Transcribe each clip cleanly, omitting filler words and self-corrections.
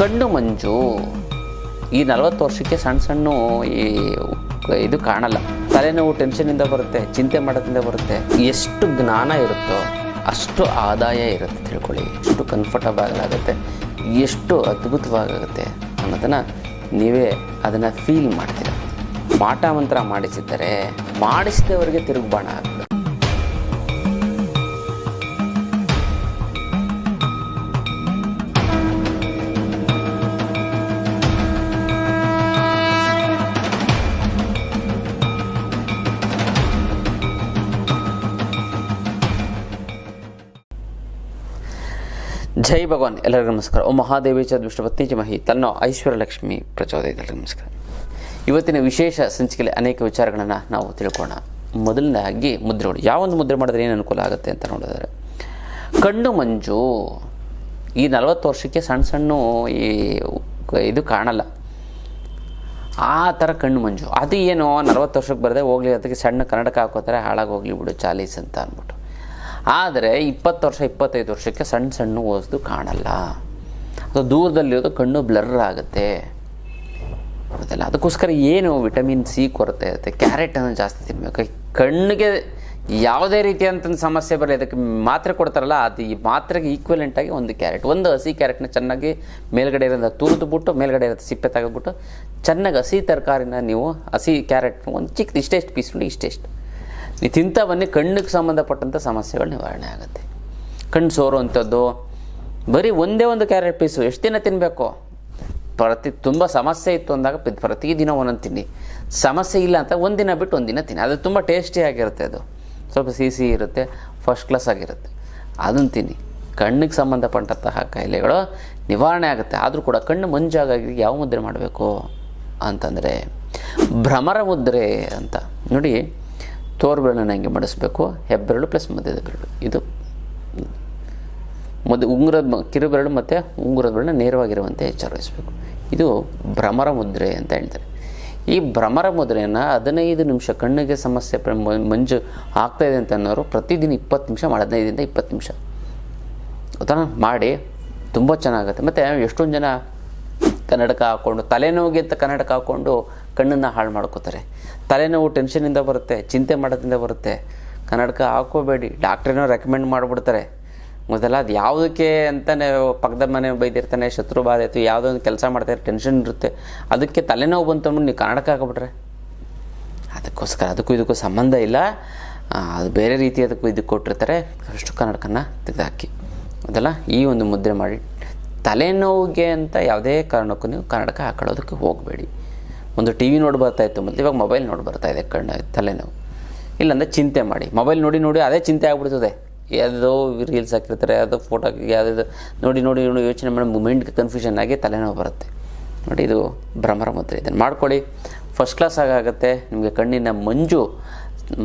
ಕಣ್ಣು ಮಂಜು ಈ 40 ವರ್ಷಕ್ಕೆ ಸಣ್ಣ ಸಣ್ಣ ಇದು ಕಾಣಲ್ಲ. ತಲೆನೋವು ಟೆನ್ಷನಿಂದ ಬರುತ್ತೆ, ಚಿಂತೆ ಮಾಡೋದ್ರಿಂದ ಬರುತ್ತೆ. ಎಷ್ಟು ಜ್ಞಾನ ಇರುತ್ತೋ ಅಷ್ಟು ಆದಾಯ ಇರುತ್ತೆ ತಿಳ್ಕೊಳ್ಳಿ. ಎಷ್ಟು ಕಂಫರ್ಟಬಲ್ ಆಗುತ್ತೆ, ಎಷ್ಟು ಅದ್ಭುತವಾಗುತ್ತೆ ಅನ್ನೋದನ್ನು ನೀವೇ ಅದನ್ನು ಫೀಲ್ ಮಾಡ್ತೀರ. ಮಾಟ ಮಂತ್ರ ಮಾಡಿಸಿದ್ದರೆ ಮಾಡಿಸಿದವರಿಗೆ ತಿರುಗುಬಾಣ ಆಗ್ತದೆ. ಜೈ ಭಗವಾನ್. ಎಲ್ಲರಿಗೂ ನಮಸ್ಕಾರ. ಓ ಮಹಾದೇವಿ ಚ ದುಷ್ಟಪತ್ನಿ ಚ ಮಹಿ ತನ್ನೋ ಐಶ್ವರ್ಯ ಲಕ್ಷ್ಮಿ ಪ್ರಚೋದಯ. ಎಲ್ಲರಿಗೂ ನಮಸ್ಕಾರ. ಇವತ್ತಿನ ವಿಶೇಷ ಸಂಚಿಕೆಯಲ್ಲಿ ಅನೇಕ ವಿಚಾರಗಳನ್ನು ನಾವು ತಿಳ್ಕೊಳ್ಳೋಣ. ಮೊದಲನೇದಾಗಿ ಮುದ್ರೆಗಳು. ಯಾವೊಂದು ಮುದ್ರೆ ಮಾಡಿದ್ರೆ ಏನು ಅನುಕೂಲ ಆಗುತ್ತೆ ಅಂತ ನೋಡಿದರೆ, ಕಣ್ಣು ಮಂಜು ಈ 40 ವರ್ಷಕ್ಕೆ ಸಣ್ಣ ಸಣ್ಣ ಇದು ಕಾಣಲ್ಲ. ಆ ಥರ ಕಣ್ಣು ಮಂಜು. ಅದು ಏನು 40 ವರ್ಷಕ್ಕೆ ಬರದೆ ಹೋಗಲಿ, ಅದಕ್ಕೆ ಸಣ್ಣ ಕನ್ನಡಕ ಹಾಕೋತಾರೆ, ಹಾಳಾಗಿ ಹೋಗಲಿ ಬಿಡು ಚಾಲೀಸ್ ಅಂತ ಅಂದ್ಬಿಟ್ಟು. ಆದರೆ 20 ವರ್ಷ 25 ವರ್ಷಕ್ಕೆ ಸಣ್ಣ ಸಣ್ಣ ವಸ್ತು ಕಾಣಲ್ಲ. ಅದು ದೂರದಲ್ಲಿರೋದು ಕಣ್ಣು ಬ್ಲರ್ ಆಗುತ್ತೆ. ಹೌದಲ್ಲ? ಅದಕ್ಕೋಸ್ಕರ ಏನು ವಿಟಮಿನ್ ಸಿ ಕೊರತೆ ಇರುತ್ತೆ. ಕ್ಯಾರೆಟನ್ನು ಜಾಸ್ತಿ ತಿನ್ನಬೇಕು. ಕಣ್ಣಿಗೆ ಯಾವುದೇ ರೀತಿಯಂಥ ಸಮಸ್ಯೆ ಬರಲಿ, ಅದಕ್ಕೆ ಮಾತ್ರೆ ಕೊಡ್ತಾರಲ್ಲ, ಅದು ಈ ಮಾತ್ರೆಗೆ ಈಕ್ವಲೆಂಟಾಗಿ ಒಂದು ಕ್ಯಾರೆಟ್, ಒಂದು ಹಸಿ ಕ್ಯಾರೆಟ್ನ ಚೆನ್ನಾಗಿ ಮೇಲ್ಗಡೆ ಇರೋದು ತುರಿದ್ಬಿಟ್ಟು ಮೇಲ್ಗಡೆ ಇರೋದು ಸಿಪ್ಪೆ ತೆಗೆದ್ಬಿಟ್ಟು ಚೆನ್ನಾಗಿ ಹಸಿ ತರಕಾರಿನ ನೀವು ಹಸಿ ಕ್ಯಾರೆಟ್ನ ಒಂದು ಚಿಕ್ಕ ಇಷ್ಟೆಷ್ಟು ಪೀಸ್ ಮಾಡಿ ಇಷ್ಟೆಷ್ಟು ನೀವು ತಿಂತ ಬನ್ನಿ, ಕಣ್ಣಿಗೆ ಸಂಬಂಧಪಟ್ಟಂಥ ಸಮಸ್ಯೆಗಳು ನಿವಾರಣೆ ಆಗುತ್ತೆ. ಕಣ್ಣು ಸೋರುವಂಥದ್ದು ಬರೀ ಒಂದೇ ಒಂದು ಕ್ಯಾರೆಟ್ ಪೀಸು ಎಷ್ಟು ದಿನ ತಿನ್ನಬೇಕು? ತುಂಬ ಸಮಸ್ಯೆ ಇತ್ತು ಅಂದಾಗ ಪ್ರತಿದಿನ ಒಂದೊಂದು ತಿನ್ನಿ. ಸಮಸ್ಯೆ ಇಲ್ಲ ಅಂತ ಒಂದಿನ ಬಿಟ್ಟು ಒಂದಿನ ತಿನ್ನಿ. ಅದು ತುಂಬ ಟೇಸ್ಟಿಯಾಗಿರುತ್ತೆ. ಅದು ಸ್ವಲ್ಪ ಸಿಹಿ ಇರುತ್ತೆ, ಫಸ್ಟ್ ಕ್ಲಾಸ್ ಆಗಿರುತ್ತೆ. ಅದನ್ನು ತಿನ್ನಿ. ಕಣ್ಣಿಗೆ ಸಂಬಂಧಪಟ್ಟಂತಹ ಕಾಯಿಲೆಗಳು ನಿವಾರಣೆ ಆಗುತ್ತೆ. ಆದರೂ ಕೂಡ ಕಣ್ಣು ಮಂಜಾಗಿ ಯಾವ ಮುದ್ರೆ ಮಾಡಬೇಕು ಅಂತಂದರೆ ಭ್ರಮರ ಮುದ್ರೆ ಅಂತ. ನೋಡಿ, ತೋರ್ಬೆರಳನ್ನು ಹಂಗೆ ಮಡಿಸ್ಬೇಕು, ಹೆಬ್ಬೆರಳು ಪ್ಲಸ್ ಮಧ್ಯದ ಬೆರಳು, ಇದು ಉಂಗುರದ ಕಿರುಬೆರಳು ಮತ್ತು ಉಂಗುರದ ಬೆರಳನ್ನ ನೇರವಾಗಿರುವಂತೆ ಎಚ್ಚರವಹಿಸಬೇಕು. ಇದು ಭ್ರಮರ ಮುದ್ರೆ ಅಂತ ಹೇಳ್ತಾರೆ. ಈ ಭ್ರಮರ ಮುದ್ರೆಯನ್ನು 15 ನಿಮಿಷ ಕಣ್ಣಿಗೆ ಸಮಸ್ಯೆ ಮಂಜು ಆಗ್ತಾಯಿದೆ ಅಂತ ಅನ್ನೋರು ಪ್ರತಿದಿನ 20 ನಿಮಿಷ ಮಾಡಿ, 15ರಿಂದ 20 ನಿಮಿಷ ಗೊತ್ತಾ ಮಾಡಿ. ತುಂಬ ಚೆನ್ನಾಗುತ್ತೆ. ಮತ್ತು ಎಷ್ಟೊಂದು ಜನ ಕನ್ನಡಕ ಹಾಕ್ಕೊಂಡು ತಲೆನೋವಿಗೆ ಅಂತ ಕನ್ನಡಕ ಹಾಕ್ಕೊಂಡು ಕಣ್ಣನ್ನು ಹಾಳು ಮಾಡ್ಕೋತಾರೆ. ತಲೆನೋವು ಟೆನ್ಷನಿಂದ ಬರುತ್ತೆ, ಚಿಂತೆ ಮಾಡೋದ್ರಿಂದ ಬರುತ್ತೆ. ಕನ್ನಡಕ ಹಾಕೋಬೇಡಿ, ಡಾಕ್ಟ್ರೇನೋ ರೆಕಮೆಂಡ್ ಮಾಡಿಬಿಡ್ತಾರೆ. ಮೊದಲ ಅದು ಯಾವುದಕ್ಕೆ ಅಂತಲೇ ಪಕ್ಕದ ಮನೆ ಬೈದಿರ್ತಾನೆ, ಶತ್ರು ಬಾಧೆ ಆಯಿತು, ಯಾವುದೋ ಒಂದು ಕೆಲಸ ಮಾಡ್ತಾರೆ, ಟೆನ್ಷನ್ ಇರುತ್ತೆ, ಅದಕ್ಕೆ ತಲೆನೋವು ಬಂತು ಅಂದ್ಬಿಟ್ಟು ನೀವು ಕನ್ನಡಕ ಹಾಕೊಬಿಟ್ರೆ ಅದಕ್ಕೋಸ್ಕರ ಅದಕ್ಕೂ ಇದಕ್ಕೂ ಸಂಬಂಧ ಇಲ್ಲ. ಅದು ಬೇರೆ ರೀತಿ ಅದಕ್ಕೂ ಇದಕ್ಕೆ ಕೊಟ್ಟಿರ್ತಾರೆ. ಅಷ್ಟು ಕನ್ನಡಕನ ತೆಗೆದುಹಾಕಿ ಅದಲ್ಲ, ಈ ಒಂದು ಮುದ್ರೆ ಮಾಡಿ. ತಲೆನೋವಿಗೆ ಅಂತ ಯಾವುದೇ ಕಾರಣಕ್ಕೂ ನೀವು ಕನ್ನಡಕ ಹಾಕೊಳ್ಳೋದಕ್ಕೆ ಹೋಗಬೇಡಿ. ಒಂದು ಟಿ ವಿ ನೋಡಿ ಬರ್ತಾಯಿತ್ತು, ಮತ್ತು ಇವಾಗ ಮೊಬೈಲ್ ನೋಡಿ ಬರ್ತಾಯಿದೆ ತಲೆನೋವು. ಇಲ್ಲಾಂದರೆ ಚಿಂತೆ ಮಾಡಿ, ಮೊಬೈಲ್ ನೋಡಿ ನೋಡಿ ಅದೇ ಚಿಂತೆ ಆಗ್ಬಿಡ್ತದೆ. ಯಾವುದೋ ರೀಲ್ಸ್ ಹಾಕಿರ್ತಾರೆ, ಯಾವುದೋ ಫೋಟೋ ಯಾವುದೋ ನೋಡಿ ನೋಡಿ ನೋಡಿ ಯೋಚನೆ ಮಾಡಿ ಮೈಂಡ್ಗೆ ಕನ್ಫ್ಯೂಷನ್ ಆಗಿ ತಲೆನೋವು ಬರುತ್ತೆ. ನೋಡಿ, ಇದು ಭ್ರಮರ ಮುದ್ರೆ. ಇದನ್ನು ಮಾಡ್ಕೊಳ್ಳಿ, ಫಸ್ಟ್ ಕ್ಲಾಸ್ ಆಗುತ್ತೆ. ನಿಮಗೆ ಕಣ್ಣಿನ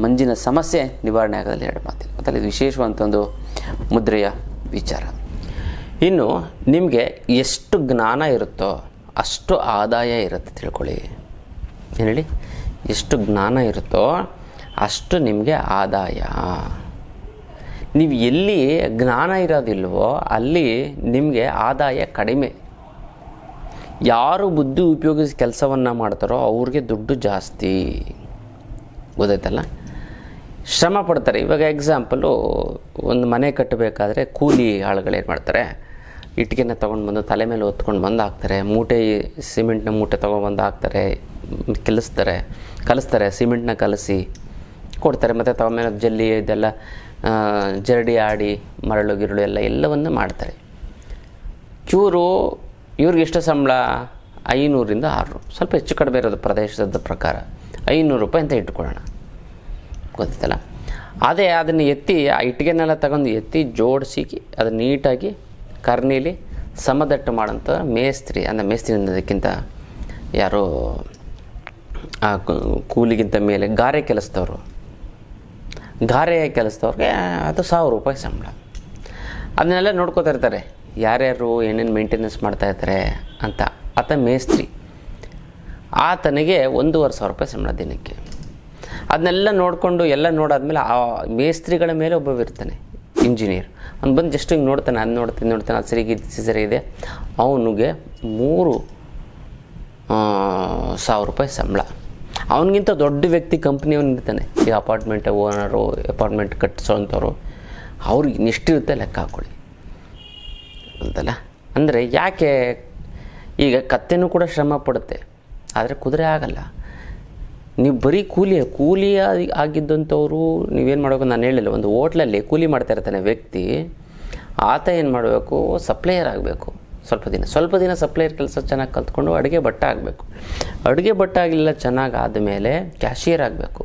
ಮಂಜಿನ ಸಮಸ್ಯೆ ನಿವಾರಣೆ ಆಗೋದಲ್ಲಿ 2 ಮಾತಿಲ್ಲ. ಮತ್ತು ಇದು ವಿಶೇಷವಂತ ಒಂದು ಮುದ್ರೆಯ ವಿಚಾರ. ಇನ್ನು ನಿಮಗೆ ಎಷ್ಟು ಜ್ಞಾನ ಇರುತ್ತೋ ಅಷ್ಟು ಆದಾಯ ಇರುತ್ತೆ ತಿಳ್ಕೊಳ್ಳಿ. ಏನು ಹೇಳಿ? ಎಷ್ಟು ಜ್ಞಾನ ಇರುತ್ತೋ ಅಷ್ಟು ನಿಮಗೆ ಆದಾಯ. ನೀವು ಎಲ್ಲಿ ಜ್ಞಾನ ಇರೋದಿಲ್ವೋ ಅಲ್ಲಿ ನಿಮಗೆ ಆದಾಯ ಕಡಿಮೆ. ಯಾರು ಬುದ್ಧಿ ಉಪಯೋಗಿಸಿ ಕೆಲಸವನ್ನು ಮಾಡ್ತಾರೋ ಅವ್ರಿಗೆ ದುಡ್ಡು ಜಾಸ್ತಿ. ಗೊತ್ತಾಯ್ತಲ್ಲ? ಶ್ರಮ ಪಡ್ತಾರೆ. ಇವಾಗ ಎಕ್ಸಾಂಪಲು, ಒಂದು ಮನೆ ಕಟ್ಟಬೇಕಾದ್ರೆ ಕೂಲಿ ಆಳುಗಳೇನು ಮಾಡ್ತಾರೆ, ಇಟ್ಟಿಗೆನ ತೊಗೊಂಡು ಬಂದು ತಲೆ ಮೇಲೆ ಹೊತ್ಕೊಂಡು ಬಂದು ಹಾಕ್ತಾರೆ, ಸಿಮೆಂಟ್ನ ಮೂಟೆ ತೊಗೊಂಡ್ಬಂದು ಹಾಕ್ತಾರೆ, ಕಲಿಸ್ತಾರೆ, ಸಿಮೆಂಟ್ನ ಕಲಸಿ ಕೊಡ್ತಾರೆ. ಮತ್ತು ತಗೊಂಡ್ಮೇಲೆ ಜಲ್ಲಿ ಇದೆಲ್ಲ ಜರಡಿ ಆಡಿ ಮರಳು ಗಿರಳು ಎಲ್ಲವನ್ನು ಮಾಡ್ತಾರೆ. ಇವ್ರಿಗೆ ಎಷ್ಟು ಸಂಬಳ? 500ರಿಂದ 600, ಸ್ವಲ್ಪ ಹೆಚ್ಚು ಕಡಿಮೆ ಇರೋದು ಪ್ರದೇಶದ ಪ್ರಕಾರ 500 ರೂಪಾಯಿ ಅಂತ ಇಟ್ಕೊಳ್ಳೋಣ. ಗೊತ್ತಲ್ಲ? ಅದೇ ಅದನ್ನು ಎತ್ತಿ ಆ ಇಟ್ಟಿಗೆನೆಲ್ಲ ತಗೊಂಡು ಎತ್ತಿ ಜೋಡಿಸಿ ಅದನ್ನು ನೀಟಾಗಿ ಕರ್ನೀಲಿ ಸಮದಟ್ಟು ಮಾಡೋಂಥ ಮೇಸ್ತ್ರಿ, ಮೇಸ್ತ್ರಿ ಅನ್ನೋದಕ್ಕಿಂತ ಯಾರೋ ಕೂಲಿಗಿಂತ ಮೇಲೆ ಗಾರೆ ಕೆಲಸದವ್ರಿಗೆ ಅದು 1000 ರೂಪಾಯಿ ಸಂಬಳ. ಅದನ್ನೆಲ್ಲ ನೋಡ್ಕೋತಾ ಇರ್ತಾರೆ, ಯಾರ್ಯಾರು ಏನೇನು ಮೇಂಟೆನೆನ್ಸ್ ಮಾಡ್ತಾಯಿರ್ತಾರೆ ಅಂತ. ಆತ ಮೇಸ್ತ್ರಿ, ಆತನಿಗೆ 1500 ರೂಪಾಯಿ ಸಂಬಳ ದಿನಕ್ಕೆ. ಅದನ್ನೆಲ್ಲ ನೋಡಿಕೊಂಡು ಎಲ್ಲ ನೋಡಾದ್ಮೇಲೆ ಆ ಮೇಸ್ತ್ರಿಗಳ ಮೇಲೆ ಒಬ್ಬವಿರ್ತಾನೆ, ಇಂಜಿನಿಯರ್. ಅವ್ನು ಬಂದು ಜಸ್ಟ್ ಹಿಂಗೆ ನೋಡ್ತಾನೆ, ಅದು ನೋಡ್ತಾನೆ, ಅದು ಸರಿ ಇದೆ ಅವನಿಗೆ 3,000 ಸಂಬಳ. ಅವನಿಗಿಂತ ದೊಡ್ಡ ವ್ಯಕ್ತಿ ಕಂಪ್ನಿಯವನು ಇರ್ತಾನೆ, ಈ ಅಪಾರ್ಟ್ಮೆಂಟ್ ಓನರು, ಅಪಾರ್ಟ್ಮೆಂಟ್ ಕಟ್ಟಿಸೋಂಥವ್ರು, ಅವ್ರಿಗೆ ಇನ್ನೆಷ್ಟಿರುತ್ತೆ ಲೆಕ್ಕ ಹಾಕ್ಕೊಳ್ಳಿ ಅಂತಲ್ಲ. ಅಂದರೆ ಯಾಕೆ, ಈಗ ಕತ್ತೆನೂ ಕೂಡ ಶ್ರಮ ಪಡುತ್ತೆ, ಆದರೆ ಕುದುರೆ ಆಗಲ್ಲ. ನೀವು ಬರೀ ಕೂಲಿ ಆಗಿದ್ದಂಥವ್ರು ನೀವೇನು ಮಾಡಬೇಕು, ನಾನು ಹೇಳಿಲ್ಲ, ಒಂದು ಹೋಟ್ಲಲ್ಲಿ ಕೂಲಿ ಮಾಡ್ತಾ ಇರ್ತಾನೆ ವ್ಯಕ್ತಿ, ಆತ ಏನು ಮಾಡಬೇಕು, ಸಪ್ಲೈಯರ್ ಆಗಬೇಕು. ಸ್ವಲ್ಪ ದಿನ ಸಪ್ಲೈಯರ್ ಕೆಲಸ ಚೆನ್ನಾಗಿ ಕಲ್ತ್ಕೊಂಡು ಅಡುಗೆ ಭಟ್ಟ ಆಗಬೇಕು. ಅಡುಗೆ ಭಟ್ಟ ಆಗಲಿಲ್ಲ, ಚೆನ್ನಾಗಿ ಆದಮೇಲೆ ಕ್ಯಾಶಿಯರ್ ಆಗಬೇಕು,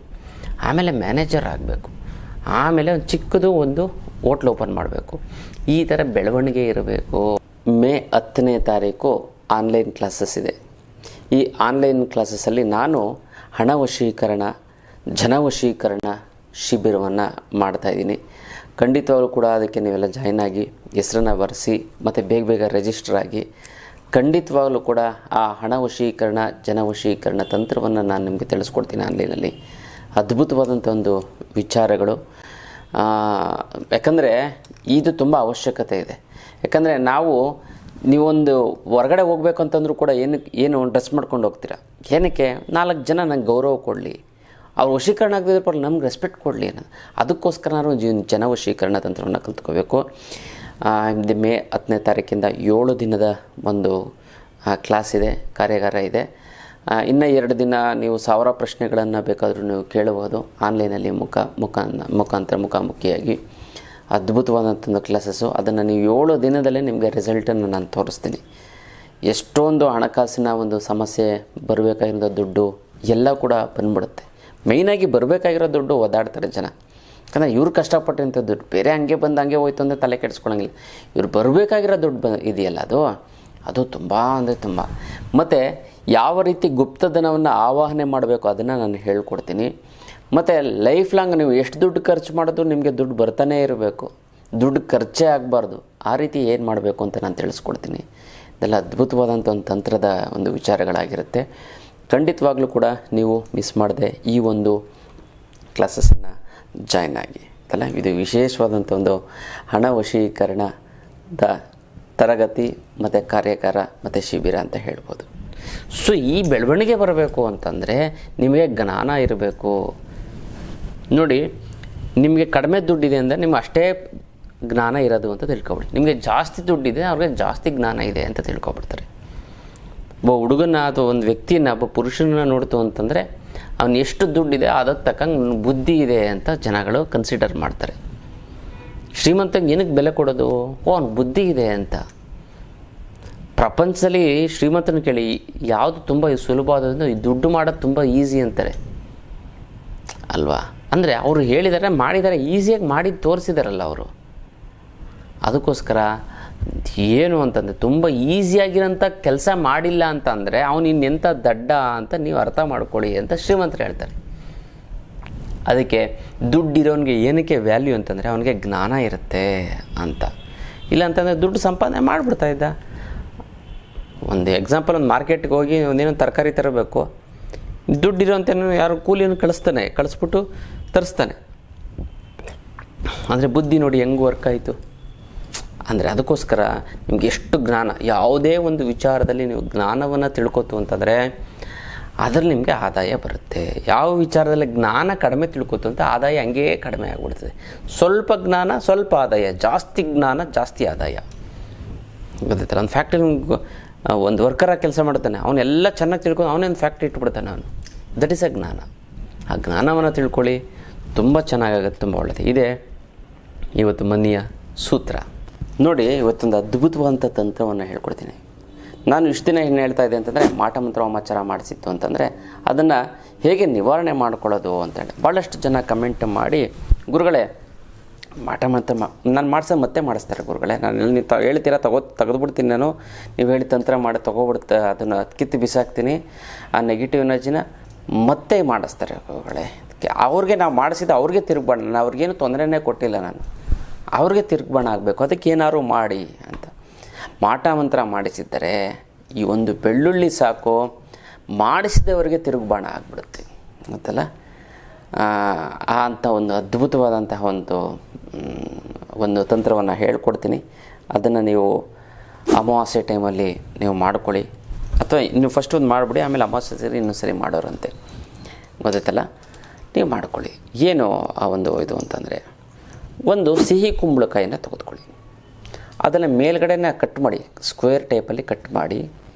ಆಮೇಲೆ ಮ್ಯಾನೇಜರ್ ಆಗಬೇಕು, ಆಮೇಲೆ ಒಂದು ಚಿಕ್ಕದು ಒಂದು ಹೋಟ್ಲ್ ಓಪನ್ ಮಾಡಬೇಕು. ಈ ಥರ ಬೆಳವಣಿಗೆ ಇರಬೇಕು. ಮೇ 10ನೇ ತಾರೀಕು ಆನ್ಲೈನ್ ಕ್ಲಾಸಸ್ ಇದೆ. ಈ ಆನ್ಲೈನ್ ಕ್ಲಾಸಸ್ಸಲ್ಲಿ ನಾನು ಹಣ ವಶೀಕರಣ, ಜನವಶೀಕರಣ ಶಿಬಿರವನ್ನು ಮಾಡ್ತಾಯಿದ್ದೀನಿ. ಖಂಡಿತವಾಗ್ಲೂ ಕೂಡ ಅದಕ್ಕೆ ನೀವೆಲ್ಲ ಜಾಯ್ನ್ ಆಗಿ ಹೆಸರನ್ನು ಬರೆಸಿ ಮತ್ತು ಬೇಗ ರಿಜಿಸ್ಟರ್ ಆಗಿ, ಖಂಡಿತವಾಗ್ಲೂ ಕೂಡ ಆ ಹಣ ವಶೀಕರಣ, ಜನವಶೀಕರಣ ತಂತ್ರವನ್ನು ನಾನು ನಿಮಗೆ ತಿಳಿಸ್ಕೊಡ್ತೀನಿ ಆನ್ಲೈನಲ್ಲಿ. ಅದ್ಭುತವಾದಂಥ ಒಂದು ವಿಚಾರಗಳು. ಯಾಕಂದರೆ ಇದು ತುಂಬ ಅವಶ್ಯಕತೆ ಇದೆ. ಯಾಕಂದರೆ ನೀವೊಂದು ಹೊರಗಡೆ ಹೋಗ್ಬೇಕು ಅಂತಂದ್ರೂ ಕೂಡ ಏನು ಡ್ರೆಸ್ ಮಾಡ್ಕೊಂಡು ಹೋಗ್ತೀರಾ, ಏನಕ್ಕೆ, 4 ಜನ ನಂಗೆ ಗೌರವ ಕೊಡಲಿ, ಅವ್ರು ವಶೀಕರಣ ಆಗದಿದ್ದರೆ ಪರವಾಗಿಲ್ಲ, ನಮ್ಗೆ ರೆಸ್ಪೆಕ್ಟ್ ಕೊಡಲಿ ಅನ್ನೋದು. ಅದಕ್ಕೋಸ್ಕರ ನಾವು ಜನವಶೀಕರಣ ತಂತ್ರವನ್ನು ಕಲ್ತ್ಕೋಬೇಕು. ಮೇ 10ನೇ ತಾರೀಕಿಂದ 7 ದಿನದ ಒಂದು ಕ್ಲಾಸ್ ಇದೆ, ಕಾರ್ಯಾಗಾರ ಇದೆ. ಇನ್ನು 2 ದಿನ ನೀವು 1000 ಪ್ರಶ್ನೆಗಳನ್ನು ಬೇಕಾದರೂ ನೀವು ಕೇಳಬಹುದು ಆನ್ಲೈನಲ್ಲಿ ಮುಖಾಮುಖಿಯಾಗಿ. ಅದ್ಭುತವಾದಂಥ ಕ್ಲಾಸಸ್ಸು. ಅದನ್ನು ನೀವು 7 ದಿನದಲ್ಲೇ ನಿಮಗೆ ರಿಸಲ್ಟನ್ನು ನಾನು ತೋರಿಸ್ತೀನಿ. ಎಷ್ಟೊಂದು ಹಣಕಾಸಿನ ಒಂದು ಸಮಸ್ಯೆ, ಬರಬೇಕಾಗಿರೋ ದುಡ್ಡು ಎಲ್ಲ ಕೂಡ ಬಂದ್ಬಿಡುತ್ತೆ. ಮೇಯ್ನಾಗಿ ಬರಬೇಕಾಗಿರೋ ದುಡ್ಡು ಒದ್ದಾಡ್ತಾರೆ ಜನ. ಯಾಕಂದರೆ ಇವ್ರು ಕಷ್ಟಪಟ್ಟಂಥ ದುಡ್ಡು ಬೇರೆ ಹಂಗೆ ಹಂಗೆ ಹೋಯ್ತು ಅಂದರೆ ತಲೆ ಕೆಡಿಸ್ಕೊಳಂಗಿಲ್ಲ. ಇವ್ರು ಬರಬೇಕಾಗಿರೋ ದುಡ್ಡು ಇದೆಯಲ್ಲ, ಅದು ತುಂಬ ಅಂದರೆ ತುಂಬ. ಮತ್ತು ಯಾವ ರೀತಿ ಗುಪ್ತಧನವನ್ನು ಆವಾಹನೆ ಮಾಡಬೇಕು ಅದನ್ನು ನಾನು ಹೇಳ್ಕೊಡ್ತೀನಿ. ಮತ್ತು ಲೈಫ್ ಲಾಂಗ್ ನೀವು ಎಷ್ಟು ದುಡ್ಡು ಖರ್ಚು ಮಾಡೋದು ನಿಮಗೆ ದುಡ್ಡು ಬರ್ತಾನೇ ಇರಬೇಕು, ದುಡ್ಡು ಖರ್ಚೇ ಆಗಬಾರ್ದು. ಆ ರೀತಿ ಏನು ಮಾಡಬೇಕು ಅಂತ ನಾನು ತಿಳಿಸ್ಕೊಡ್ತೀನಿ. ಇದೆಲ್ಲ ಅದ್ಭುತವಾದಂಥ ಒಂದು ತಂತ್ರದ ಒಂದು ವಿಚಾರಗಳಾಗಿರುತ್ತೆ. ಖಂಡಿತವಾಗ್ಲೂ ಕೂಡ ನೀವು ಮಿಸ್ ಮಾಡದೆ ಈ ಒಂದು ಕ್ಲಾಸಸ್ಸನ್ನು ಜಾಯ್ನ್ ಆಗಿ ಅಲ್ಲ. ಇದು ವಿಶೇಷವಾದಂಥ ಒಂದು ಹಣ ವಶೀಕರಣದ ತರಗತಿ ಮತ್ತು ಕಾರ್ಯಾಗಾರ ಮತ್ತು ಶಿಬಿರ ಅಂತ ಹೇಳ್ಬೋದು. ಸೊ ಈ ಬೆಳವಣಿಗೆ ಬರಬೇಕು ಅಂತಂದರೆ ನಿಮಗೆ ಜ್ಞಾನ ಇರಬೇಕು. ನೋಡಿ, ನಿಮಗೆ ಕಡಿಮೆ ದುಡ್ಡಿದೆ ಅಂದರೆ ನಿಮ್ಗೆ ಅಷ್ಟೇ ಜ್ಞಾನ ಇರೋದು ಅಂತ ತಿಳ್ಕೊಬಿಡಿ. ನಿಮಗೆ ಜಾಸ್ತಿ ದುಡ್ಡಿದೆ, ಅವ್ರಿಗೆ ಜಾಸ್ತಿ ಜ್ಞಾನ ಇದೆ ಅಂತ ತಿಳ್ಕೊಬಿಡ್ತಾರೆ. ಒಬ್ಬ ಹುಡುಗನ ಅಥವಾ ಒಂದು ವ್ಯಕ್ತಿನ, ಒಬ್ಬ ಪುರುಷನ ನೋಡ್ತು ಅಂತಂದರೆ ಅವನು ಎಷ್ಟು ದುಡ್ಡಿದೆ ಅದಕ್ಕೆ ತಕ್ಕಂಗೆ ಬುದ್ಧಿ ಇದೆ ಅಂತ ಜನಗಳು ಕನ್ಸಿಡರ್ ಮಾಡ್ತಾರೆ. ಶ್ರೀಮಂತಂಗೆ ಏನಕ್ಕೆ ಬೆಲೆ ಕೊಡೋದು? ಅವ್ನು ಬುದ್ಧಿ ಇದೆ ಅಂತ. ಪ್ರಪಂಚದಲ್ಲಿ ಶ್ರೀಮಂತನ ಕೇಳಿ ಯಾವುದು ತುಂಬ ಸುಲಭವಾದದ್ದು, ಈ ದುಡ್ಡು ಮಾಡೋದು ತುಂಬ ಈಸಿ ಅಂತಾರೆ ಅಲ್ವಾ. ಅಂದರೆ ಅವರು ಹೇಳಿದ್ದಾರೆ, ಮಾಡಿದ್ದಾರೆ, ಈಸಿಯಾಗಿ ಮಾಡಿ ತೋರಿಸಿದಾರಲ್ಲ ಅವರು. ಅದಕ್ಕೋಸ್ಕರ ಏನು ಅಂತಂದರೆ ತುಂಬ ಈಸಿಯಾಗಿರೋಂಥ ಕೆಲಸ ಮಾಡಿಲ್ಲ ಅಂತ ಅಂದರೆ ಅವನು ಇನ್ನೆಂಥ ದಡ್ಡ ಅಂತ ನೀವು ಅರ್ಥ ಮಾಡ್ಕೊಳ್ಳಿ ಅಂತ ಶ್ರೀಮಂತರು ಹೇಳ್ತಾರೆ. ಅದಕ್ಕೆ ದುಡ್ಡಿರೋನಿಗೆ ಏನಕ್ಕೆ ವ್ಯಾಲ್ಯೂ ಅಂತಂದರೆ ಅವನಿಗೆ ಜ್ಞಾನ ಇರುತ್ತೆ ಅಂತ. ಇಲ್ಲ ಅಂತಂದರೆ ದುಡ್ಡು ಸಂಪಾದನೆ ಮಾಡಿಬಿಡ್ತಾ ಇದ್ದ. ಒಂದು ಎಕ್ಸಾಂಪಲ್, ಒಂದು ಮಾರ್ಕೆಟ್ಗೆ ಹೋಗಿ ಒಂದೇನೋ ತರಕಾರಿ ತರಬೇಕು, ದುಡ್ಡಿರೋಂತೇನೋ ಯಾರು ಕೂಲಿಯನ್ನು ಕಳಿಸ್ಬಿಟ್ಟು ತರಿಸ್ತಾನೆ. ಅಂದರೆ ಬುದ್ಧಿ ನೋಡಿ ಹೆಂಗೆ ವರ್ಕ್ ಆಯಿತು ಅಂದರೆ. ಅದಕ್ಕೋಸ್ಕರ ನಿಮ್ಗೆ ಎಷ್ಟು ಜ್ಞಾನ, ಯಾವುದೇ ಒಂದು ವಿಚಾರದಲ್ಲಿ ನೀವು ಜ್ಞಾನವನ್ನು ತಿಳ್ಕೊತು ಅಂತಂದರೆ ಅದರಲ್ಲಿ ನಿಮಗೆ ಆದಾಯ ಬರುತ್ತೆ. ಯಾವ ವಿಚಾರದಲ್ಲಿ ಜ್ಞಾನ ಕಡಿಮೆ ತಿಳ್ಕೊತು ಅಂತ ಆದಾಯ ಹಂಗೇ ಕಡಿಮೆ ಆಗಿಬಿಡ್ತದೆ. ಸ್ವಲ್ಪ ಜ್ಞಾನ ಸ್ವಲ್ಪ ಆದಾಯ, ಜಾಸ್ತಿ ಜ್ಞಾನ ಜಾಸ್ತಿ ಆದಾಯ. ಗೊತ್ತಾಯ್ತಲ್ಲ, ಒಂದು ಫ್ಯಾಕ್ಟ್ರಿ ಒಂದು ವರ್ಕರಾಗಿ ಕೆಲಸ ಮಾಡ್ತಾನೆ, ಅವನ್ನೆಲ್ಲ ಚೆನ್ನಾಗಿ ತಿಳ್ಕೊಂಡು ಅವನೇನು ಫ್ಯಾಕ್ಟ್ರಿ ಇಟ್ಬಿಡ್ತಾನೆ ಅವನು. ದಟ್ ಈಸ್ ಅ ಜ್ಞಾನ. ಆ ಜ್ಞಾನವನ್ನು ತಿಳ್ಕೊಳ್ಳಿ, ತುಂಬ ಚೆನ್ನಾಗಾಗುತ್ತೆ, ತುಂಬ ಒಳ್ಳೆಯದು. ಇದೇ ಇವತ್ತು ಮನಿಯ ಸೂತ್ರ. ನೋಡಿ, ಇವತ್ತೊಂದು ಅದ್ಭುತವಾದಂಥ ತಂತ್ರವನ್ನು ಹೇಳ್ಕೊಡ್ತೀನಿ. ನಾನು ಇಷ್ಟು ದಿನ ಏನು ಹೇಳ್ತಾ ಇದ್ದೆ ಅಂತಂದರೆ, ಮಾಟ ಮಂತ್ರ ವಾಮಾಚಾರ ಮಾಡಿಸಿತ್ತು ಅಂತಂದರೆ ಅದನ್ನು ಹೇಗೆ ನಿವಾರಣೆ ಮಾಡ್ಕೊಳ್ಳೋದು ಅಂತೇಳಿ ಭಾಳಷ್ಟು ಜನ ಕಮೆಂಟ್ ಮಾಡಿ, ಗುರುಗಳೇ ಮಾಟ ಮಂತ್ರ ನಾನು ಮತ್ತೆ ಮಾಡಿಸ್ತಾರೆ ಗುರುಗಳೇ, ನಾನು ನೀವು ಹೇಳ್ತೀರಾ ತೆಗೆದುಬಿಡ್ತೀನಿ, ನಾನು ನೀವು ಹೇಳಿ ತಂತ್ರ ಮಾಡಿ ತೊಗೊಬಿಡ್ತಾ ಅದನ್ನು ಕಿತ್ತು ಬಿಸಾಕ್ತೀನಿ, ಆ ನೆಗೆಟಿವ್ ಎನರ್ಜಿನ ಮತ್ತೆ ಮಾಡಿಸ್ತಾರೆ ಗುರುಗಳೇ. ಅವ್ರಿಗೆ ನಾವು ಮಾಡಿಸಿದ ಅವ್ರಿಗೆ ತಿರುಗ್ಬಾಣ, ನಾನು ಅವ್ರಿಗೇನು ತೊಂದರೆನೇ ಕೊಟ್ಟಿಲ್ಲ, ನಾನು ಅವ್ರಿಗೆ ತಿರುಗ್ಬಾಣ ಆಗಬೇಕು, ಅದಕ್ಕೆ ಏನಾದ್ರು ಮಾಡಿ ಅಂತ ಮಾಟ ಮಂತ್ರ ಮಾಡಿಸಿದ್ದರೆ ಈ ಒಂದು ಬೆಳ್ಳುಳ್ಳಿ ಸಾಕು, ಮಾಡಿಸಿದವರಿಗೆ ತಿರುಗ್ಬಾಣ ಆಗಿಬಿಡುತ್ತೆ ಗೊತ್ತಲ್ಲ. ಅಂಥ ಒಂದು ಅದ್ಭುತವಾದಂತಹ ಒಂದು ತಂತ್ರವನ್ನು ಹೇಳ್ಕೊಡ್ತೀನಿ. ಅದನ್ನು ನೀವು ಅಮಾವಾಸ್ಯೆ ಟೈಮಲ್ಲಿ ನೀವು ಮಾಡ್ಕೊಳ್ಳಿ, ಅಥವಾ ನೀವು ಫಸ್ಟ್ ಒಂದು ಮಾಡಿಬಿಡಿ, ಆಮೇಲೆ ಅಮಾವಾಸ್ಯೆ ಸೇರಿ ಇನ್ನೊಂದು ಸರಿ ಮಾಡೋರಂತೆ, ಗೊತ್ತಾಯ್ತಲ್ಲ. ನೀವು ಮಾಡ್ಕೊಳ್ಳಿ. ಏನು ಆ ಒಂದು ಇದು ಅಂತಂದರೆ, ಒಂದು ಸಿಹಿ ಕುಂಬಳಕಾಯಿನ ತೆಗೆದುಕೊಳ್ಳಿ, ಅದನ್ನು ಮೇಲ್ಗಡೆನ ಕಟ್ ಮಾಡಿ, ಸ್ಕ್ವೇರ್ ಟೈಪಲ್ಲಿ ಕಟ್ ಮಾಡಿ,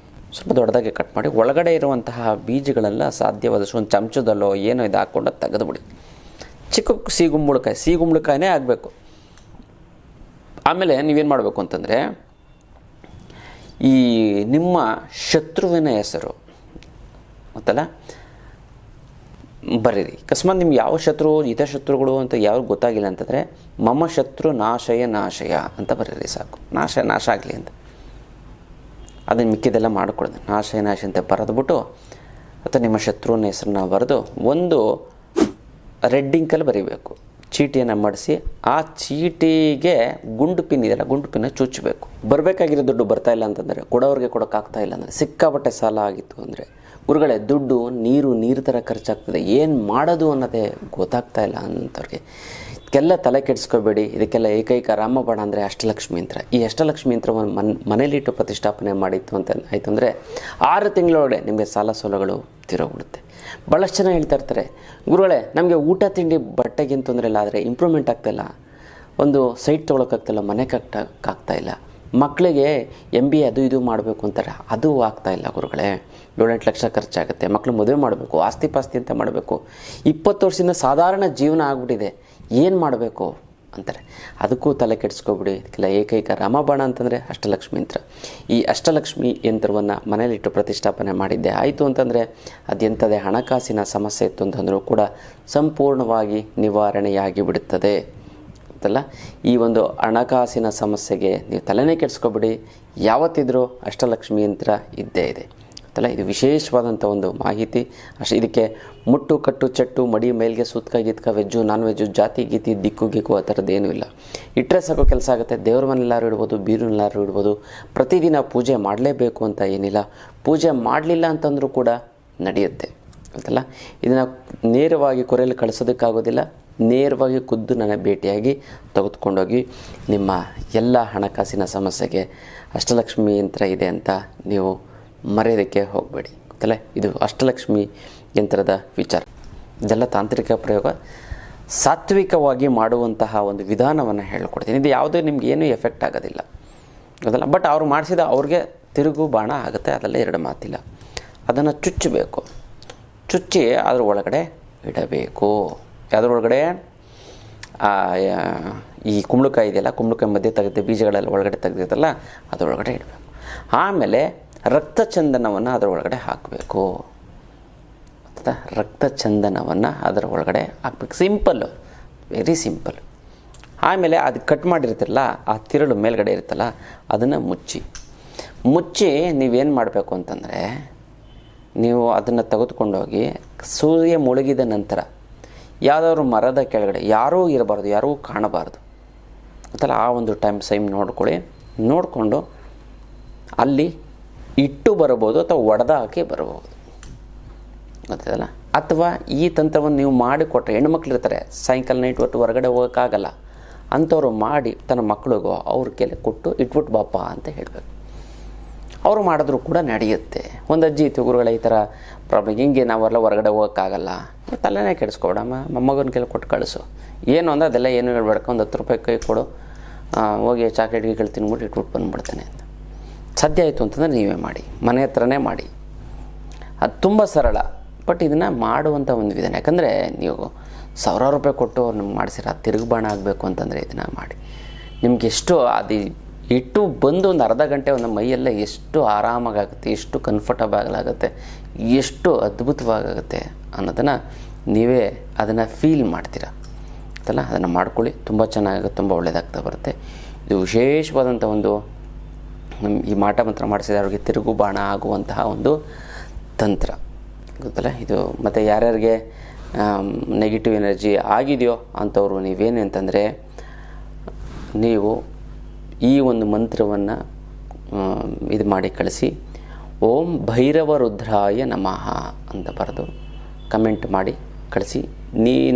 ಸ್ವಲ್ಪ ದೊಡ್ಡದಾಗಿ ಕಟ್ ಮಾಡಿ, ಒಳಗಡೆ ಇರುವಂತಹ ಬೀಜಗಳೆಲ್ಲ ಸಾಧ್ಯವಾದಷ್ಟು ಒಂದು ಚಮಚದಲ್ಲೋ ಏನೋ ಇದು ಹಾಕ್ಕೊಂಡು ತೆಗೆದುಬಿಡಿ. ಚಿಕ್ಕ ಸಿಹಿ ಕುಂಬಳಕಾಯಿನೇ ಆಗಬೇಕು. ಆಮೇಲೆ ನೀವೇನು ಮಾಡಬೇಕು ಅಂತಂದರೆ, ಈ ನಿಮ್ಮ ಶತ್ರುವಿನ ಹೆಸರು ಗೊತ್ತಲ್ಲ ಬರೀರಿ. ಅಕಸ್ಮಾತ್ ನಿಮ್ಗೆ ಯಾವ ಶತ್ರು ಹಿತಶತ್ರುಗಳು ಅಂತ ಯಾರು ಗೊತ್ತಾಗಿಲ್ಲ ಅಂತಂದರೆ, ಮಮ ಶತ್ರು ನಾಶಯ ಅಂತ ಬರೀರಿ ಸಾಕು. ನಾಶ ಆಗಲಿ ಅಂತ. ಅದನ್ನು ಮಿಕ್ಕಿದೆಲ್ಲ ಮಾಡ್ಕೊಳ್ಳೋದು. ನಾಶ ಅಂತ ಬರೆದ್ಬಿಟ್ಟು, ಅಥವಾ ನಿಮ್ಮ ಶತ್ರುವಿನ ಹೆಸರನ್ನ ಬರೆದು ಒಂದು ರೆಡ್ ಇಂಕಲ್ಲಿ ಬರೀಬೇಕು. ಚೀಟಿಯನ್ನು ಮಾಡಿಸಿ ಆ ಚೀಟಿಗೆ ಗುಂಡು ಪಿನ್ ಇದೆಯಲ್ಲ, ಗುಂಡು ಪಿನ್ನ ಚುಚ್ಚಬೇಕು. ಬರಬೇಕಾಗಿರೋ ದುಡ್ಡು ಬರ್ತಾಯಿಲ್ಲ ಅಂತಂದರೆ, ಕೊಡೋರಿಗೆ ಕೊಡೋಕ್ಕಾಗ್ತಾಯಿಲ್ಲ ಅಂದರೆ, ಸಿಕ್ಕಾಪಟ್ಟೆ ಸಾಲ ಆಗಿತ್ತು ಅಂದರೆ, ಗುರುಗಳೇ ದುಡ್ಡು ನೀರು ಥರ ಖರ್ಚಾಗ್ತದೆ, ಏನು ಮಾಡೋದು ಅನ್ನೋದೇ ಗೊತ್ತಾಗ್ತಾ ಇಲ್ಲ ಅಂಥವ್ರಿಗೆ ಇದಕ್ಕೆಲ್ಲ ತಲೆ ಕೆಡಿಸ್ಕೋಬೇಡಿ. ಇದಕ್ಕೆಲ್ಲ ಏಕೈಕ ರಾಮಬಾಣ ಅಂದರೆ ಅಷ್ಟಲಕ್ಷ್ಮಿ ಯಂತ್ರ. ಈ ಅಷ್ಟಲಕ್ಷ್ಮಿ ಯಂತ್ರವನ್ನು ಮನೇಲಿಟ್ಟು ಪ್ರತಿಷ್ಠಾಪನೆ ಮಾಡಿತ್ತು ಅಂತ ಆಯಿತು ಅಂದರೆ 6 ತಿಂಗಳೊಳಗೆ ನಿಮಗೆ ಸಾಲ ಸೋಲಗಳು ತಿರೋಗ್ಬಿಡುತ್ತೆ. ಭಾಳಷ್ಟು ಜನ ಹೇಳ್ತಾ ಇರ್ತಾರೆ, ಗುರುಗಳೇ ನಮಗೆ ಊಟ ತಿಂಡಿ ಬಟ್ಟೆಗೆ ತೊಂದರೆ ಇಲ್ಲ, ಆದರೆ ಇಂಪ್ರೂವ್ಮೆಂಟ್ ಆಗ್ತಾಯಿಲ್ಲ, ಒಂದು ಸೈಟ್ ತೊಗೊಳಕ್ಕಾಗ್ತಾಯಿಲ್ಲ, ಮನೆ ಕಟ್ಟಕ್ಕಾಗ್ತಾಯಿಲ್ಲ, ಮಕ್ಕಳಿಗೆ MBA ಅದು ಇದು ಮಾಡಬೇಕು ಅಂತಾರೆ, ಅದು ಆಗ್ತಾಯಿಲ್ಲ ಗುರುಗಳೇ, 7-8 ಲಕ್ಷ ಖರ್ಚಾಗುತ್ತೆ, ಮಕ್ಕಳು ಮದುವೆ ಮಾಡಬೇಕು, ಆಸ್ತಿ ಪಾಸ್ತಿ ಅಂತ ಮಾಡಬೇಕು, 20 ವರ್ಷದಿಂದ ಸಾಧಾರಣ ಜೀವನ ಆಗ್ಬಿಟ್ಟಿದೆ, ಏನು ಮಾಡಬೇಕು ಅಂತಾರೆ. ಅದಕ್ಕೂ ತಲೆ ಕೆಡಿಸ್ಕೊಬಿಡಿ. ಇದಕ್ಕೆಲ್ಲ ಏಕೈಕ ರಾಮಬಾಣ ಅಂತಂದರೆ ಅಷ್ಟಲಕ್ಷ್ಮಿ ಯಂತ್ರ. ಈ ಅಷ್ಟಲಕ್ಷ್ಮಿ ಯಂತ್ರವನ್ನು ಮನೇಲಿಟ್ಟು ಪ್ರತಿಷ್ಠಾಪನೆ ಮಾಡಿದ್ದೆ ಆಯಿತು ಅಂತಂದರೆ, ಅದೆಂಥದೇ ಹಣಕಾಸಿನ ಸಮಸ್ಯೆ ಇತ್ತು ಅಂತಂದರೂ ಕೂಡ ಸಂಪೂರ್ಣವಾಗಿ ನಿವಾರಣೆಯಾಗಿ ಬಿಡುತ್ತದೆ ಅಂತಲ್ಲ. ಈ ಒಂದು ಹಣಕಾಸಿನ ಸಮಸ್ಯೆಗೆ ನೀವು ತಲೆನೇ ಕೆಡಿಸ್ಕೊಬಿಡಿ. ಯಾವತ್ತಿದ್ರೂ ಅಷ್ಟಲಕ್ಷ್ಮಿ ಯಂತ್ರ ಇದ್ದೇ ಇದೆ ಅಂತಲ್ಲ. ಇದು ವಿಶೇಷವಾದಂಥ ಒಂದು ಮಾಹಿತಿ. ಇದಕ್ಕೆ ಮುಟ್ಟು ಕಟ್ಟು ಚಟ್ಟು ಮಡಿ ಮೇಲ್ಗೆ ಸೂತ್ಕ ಗೀತ್ಕ ವೆಜ್ಜು ನಾನ್ ವೆಜ್ಜು ಜಾತಿ ಗೀತಿ ದಿಕ್ಕು ಗಿಕ್ಕು ಆ ಥರದ್ದೇನೂ ಇಲ್ಲ. ಇಟ್ಟರೆ ಸಾಕೋ ಕೆಲಸ ಆಗುತ್ತೆ. ದೇವ್ರ ಮನೆಲ್ಲಾರು ಇಡ್ಬೋದು, ಬೀರುನೆಲ್ಲಾರು ಇಡ್ಬೋದು. ಪ್ರತಿದಿನ ಪೂಜೆ ಮಾಡಲೇಬೇಕು ಅಂತ ಏನಿಲ್ಲ. ಪೂಜೆ ಮಾಡಲಿಲ್ಲ ಅಂತಂದರೂ ಕೂಡ ನಡೆಯುತ್ತೆ ಅಂತಲ್ಲ. ಇದನ್ನು ನೇರವಾಗಿ ಕೊರೆಯಲ್ಲಿ ಕಳಿಸೋದಕ್ಕಾಗೋದಿಲ್ಲ. ನೇರವಾಗಿ ಖುದ್ದು ನನ್ನ ಭೇಟಿಯಾಗಿ ತೆಗೆದುಕೊಂಡೋಗಿ ನಿಮ್ಮ ಎಲ್ಲ ಹಣಕಾಸಿನ ಸಮಸ್ಯೆಗೆ ಅಷ್ಟಲಕ್ಷ್ಮಿ ಯಂತ್ರ ಇದೆ ಅಂತ ನೀವು ಮರೆಯೋದಕ್ಕೆ ಹೋಗಬೇಡಿ ಗೊತ್ತಲ್ಲ. ಇದು ಅಷ್ಟಲಕ್ಷ್ಮಿ ಯಂತ್ರದ ವಿಚಾರ. ಇದೆಲ್ಲ ತಾಂತ್ರಿಕ ಪ್ರಯೋಗ, ಸಾತ್ವಿಕವಾಗಿ ಮಾಡುವಂತಹ ಒಂದು ವಿಧಾನವನ್ನು ಹೇಳಿಕೊಡ್ತೀನಿ. ಇದು ಯಾವುದೇ ನಿಮ್ಗೆ ಏನೂ ಎಫೆಕ್ಟ್ ಆಗೋದಿಲ್ಲ ಗೊತ್ತಲ್ಲ. ಬಟ್ ಅವ್ರು ಮಾಡಿಸಿದ ಅವ್ರಿಗೆ ತಿರುಗು ಬಾಣ ಆಗುತ್ತೆ, ಅದೆಲ್ಲ 2 ಮಾತಿಲ್ಲ. ಅದನ್ನು ಚುಚ್ಚಬೇಕು, ಚುಚ್ಚಿ ಅದ್ರ ಒಳಗಡೆ ಇಡಬೇಕು. ಯಾವುದ್ರೊಳಗಡೆ ಈ ಕುಂಬಳಕಾಯಿ ಇದೆಯಲ್ಲ, ಕುಂಬಳಕಾಯಿ ಮಧ್ಯೆ ತೆಗೆದು ಬೀಜಗಳೆಲ್ಲ ಒಳಗಡೆ ತೆಗೆದಿತ್ತಲ್ಲ, ಅದರೊಳಗಡೆ ಇಡಬೇಕು. ಆಮೇಲೆ ರಕ್ತಚಂದನವನ್ನು ಅದರ ಒಳಗಡೆ ಹಾಕಬೇಕು. ರಕ್ತಚಂದನವನ್ನು ಅದರ ಒಳಗಡೆ ಹಾಕ್ಬೇಕು. Simple, very simple. ಆಮೇಲೆ ಅದು ಕಟ್ ಮಾಡಿರ್ತಿರಲ್ಲ, ಆ ತಿರುಳು ಮೇಲ್ಗಡೆ ಇರುತ್ತಲ್ಲ, ಅದನ್ನು ಮುಚ್ಚಿ ನೀವೇನು ಮಾಡಬೇಕು ಅಂತಂದರೆ, ನೀವು ಅದನ್ನು ತೆಗೆದುಕೊಂಡೋಗಿ ಸೂರ್ಯ ಮುಳುಗಿದ ನಂತರ ಯಾವುದಾದ್ರು ಮರದ ಕೆಳಗಡೆ ಯಾರೂ ಇರಬಾರ್ದು, ಯಾರೂ ಕಾಣಬಾರ್ದು ಅಂತಲ್ಲ, ಆ ಒಂದು ಟೈಮ್ ನೋಡಿಕೊಂಡು ಅಲ್ಲಿ ಇಟ್ಟು ಬರಬಹುದು ಅಥವಾ ಒಡೆದ ಹಾಕಿ ಬರಬಹುದು ಗೊತ್ತಲ್ಲ. ಅಥವಾ ಈ ತಂತ್ರವನ್ನು ನೀವು ಮಾಡಿಕೊಟ್ರೆ, ಹೆಣ್ಮಕ್ಳು ಇರ್ತಾರೆ ಸಾಯಂಕಾಲ ನೈಟ್ ಹೊತ್ತು ಹೊರಗಡೆ ಹೋಗೋಕ್ಕಾಗಲ್ಲ ಅಂಥವ್ರು ಮಾಡಿ ತನ್ನ ಮಕ್ಕಳಿಗೋ ಅವ್ರ ಕೆಲೆ ಕೊಟ್ಟು ಇಟ್ಬಿಟ್ಟು ಬಾಪ ಅಂತ ಹೇಳಬೇಕು. ಅವರು ಮಾಡಿದ್ರೂ ಕೂಡ ನಡೆಯುತ್ತೆ. ಒಂದು ಅಜ್ಜಿ ಇತ್ತು, ಗುರುಗಳ ಈ ಥರ ಪ್ರಾಬ್ಲಮ್, ಹಿಂಗೆ ನಾವೆಲ್ಲ ಹೊರಗಡೆ ಹೋಗೋಕ್ಕಾಗಲ್ಲ, ತಲೆನೇ ಕೆಡಿಸ್ಕೊಡಮ್ಮ, ಮೊಮ್ಮಗನ ಕೆಲ ಕೊಟ್ಟು ಕಳಿಸು, ಏನು ಅಂದರೆ ಅದೆಲ್ಲ ಏನು ಹೇಳ್ಬೇಡ, ಒಂದು 10 ರೂಪಾಯಿ ಕೈ ಕೊಡು, ಹೋಗಿ ಚಾಕ್ಲೇಟ್ ಗೀಗಳು ತಿನ್ಬಿಟ್ಟು ಇಟ್ಬಿಟ್ಟು ಬಂದುಬಿಡ್ತಾನೆ ಅಂತ. ಸಾಧ್ಯ ಆಯಿತು ಅಂತಂದರೆ ನೀವೇ ಮಾಡಿ, ಮನೆ ಹತ್ರನೇ ಮಾಡಿ. ಅದು ತುಂಬ ಸರಳ, ಬಟ್ ಇದನ್ನು ಮಾಡುವಂಥ ಒಂದು ವಿಧಾನ. ಯಾಕಂದರೆ ನೀವು 1000 ರೂಪಾಯಿ ಕೊಟ್ಟು ನಿಮ್ಗೆ ಮಾಡಿಸಿರ ತಿರುಗುಬಾಣ ಆಗಬೇಕು ಅಂತಂದರೆ ಇದನ್ನು ಮಾಡಿ. ನಿಮ್ಗೆ ಎಷ್ಟು ಅದು ಇಟ್ಟು ಬಂದು ಒಂದು ಅರ್ಧ ಗಂಟೆ ಒಂದು ಮೈಯೆಲ್ಲ ಎಷ್ಟು ಆರಾಮಾಗುತ್ತೆ, ಎಷ್ಟು ಕಂಫರ್ಟಬಲ್ ಆಗುತ್ತೆ, ಎಷ್ಟು ಅದ್ಭುತವಾಗುತ್ತೆ ಅನ್ನೋದನ್ನು ನೀವೇ ಅದನ್ನು ಫೀಲ್ ಮಾಡ್ತೀರಾ ಅಂತಲ್ಲ. ಅದನ್ನು ಮಾಡ್ಕೊಳ್ಳಿ, ತುಂಬ ಚೆನ್ನಾಗುತ್ತೆ, ತುಂಬ ಒಳ್ಳೆಯದಾಗ್ತಾ ಬರುತ್ತೆ. ಇದು ವಿಶೇಷವಾದಂಥ ಒಂದು ಈ ಮಾಟ ಮಂತ್ರ ಮಾಡಿಸಿದವ್ರಿಗೆ ತಿರುಗು ಬಾಣ ಆಗುವಂತಹ ಒಂದು ತಂತ್ರ ಗೊತ್ತಲ್ಲ ಇದು. ಮತ್ತು ಯಾರ್ಯಾರಿಗೆ ನೆಗೆಟಿವ್ ಎನರ್ಜಿ ಆಗಿದೆಯೋ ಅಂಥವ್ರು ನೀವೇನು ಅಂತಂದರೆ, ನೀವು ಈ ಒಂದು ಮಂತ್ರವನ್ನು ಇದು ಮಾಡಿ ಕಳಿಸಿ, ಓಂ ಭೈರವ ರುದ್ರಾಯ ನಮಃ ಅಂತ ಬರೆದು ಕಮೆಂಟ್ ಮಾಡಿ ಕಳಿಸಿ.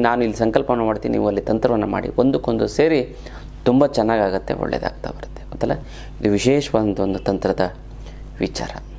ನಾನು ಇಲ್ಲಿ ಸಂಕಲ್ಪವನ್ನು ಮಾಡ್ತೀನಿ, ನೀವು ಅಲ್ಲಿ ತಂತ್ರವನ್ನು ಮಾಡಿ, ಒಂದಕ್ಕೊಂದು ಸೇರಿ ತುಂಬ ಚೆನ್ನಾಗಾಗತ್ತೆ, ಒಳ್ಳೆಯದಾಗ್ತಾ ಬರುತ್ತೆ. ಮಾಡುತ್ತಲ್ಲ, ಇದು ವಿಶೇಷವಾದಂಥ ಒಂದು ತಂತ್ರದ ವಿಚಾರ.